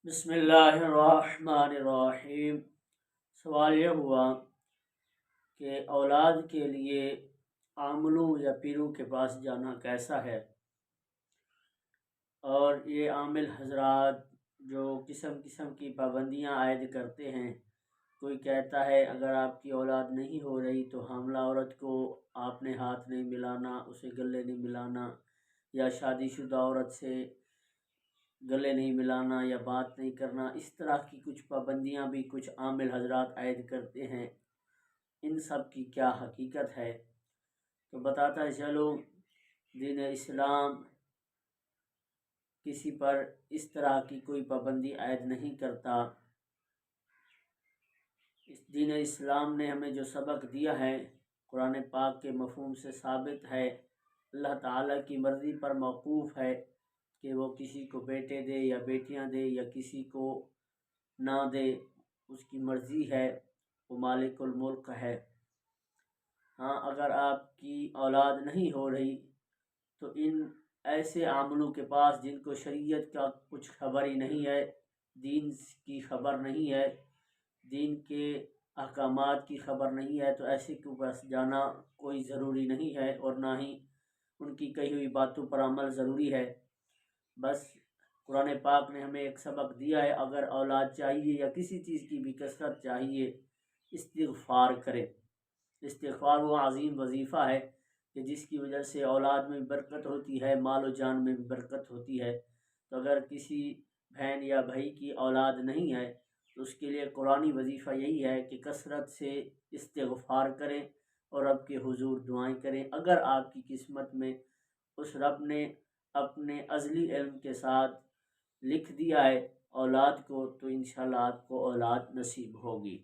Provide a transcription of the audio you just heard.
بسم اللہ الرحمن الرحیم۔ سوال یہ ہوا کہ اولاد کے لیے عاملوں یا پیروں کے پاس جانا کیسا ہے، اور یہ عامل حضرات جو قسم قسم کی پابندیاں عائد کرتے ہیں۔ کوئی کہتا ہے اگر آپ کی اولاد نہیں ہو رہی تو حاملہ عورت کو آپ نے ہاتھ نہیں ملانا، اسے گلے نہیں ملانا، یا شادی شدہ عورت سے گلے نہیں ملانا یا بات نہیں کرنا۔ اس طرح کی کچھ پابندیاں بھی کچھ عامل حضرات عائد کرتے ہیں۔ ان سب کی کیا حقیقت ہے؟ تو بتاتا ہے چلو، دین اسلام کسی پر اس طرح کی کوئی پابندی عائد نہیں کرتا۔ اس دین اسلام نے ہمیں جو سبق دیا ہے قرآن پاک کے مفہوم سے ثابت ہے، اللہ تعالیٰ کی مرضی پر موقوف ہے کہ وہ کسی کو بیٹے دے یا بیٹیاں دے یا کسی کو نہ دے، اس کی مرضی ہے، وہ مالک الملک ہے۔ ہاں، اگر آپ کی اولاد نہیں ہو رہی تو ان ایسے عاملوں کے پاس جن کو شریعت کا کچھ خبر ہی نہیں ہے، دین کی خبر نہیں ہے، دین کے احکامات کی خبر نہیں ہے، تو ایسے کے پاس جانا کوئی ضروری نہیں ہے، اور نہ ہی ان کی کہی ہوئی باتوں پر عمل ضروری ہے۔ بس قرآن پاک نے ہمیں ایک سبق دیا ہے، اگر اولاد چاہیے یا کسی چیز کی بھی کثرت چاہیے، استغفار کرے۔ استغفار وہ عظیم وظیفہ ہے کہ جس کی وجہ سے اولاد میں برکت ہوتی ہے، مال و جان میں بھی برکت ہوتی ہے۔ تو اگر کسی بہن یا بھائی کی اولاد نہیں ہے تو اس کے لیے قرآنی وظیفہ یہی ہے کہ کثرت سے استغفار کریں اور رب کے حضور دعائیں کریں۔ اگر آپ کی قسمت میں اس رب نے اپنے ازلی علم کے ساتھ لکھ دیا ہے اولاد کو، تو انشاءاللہ آپ کو اولاد نصیب ہوگی۔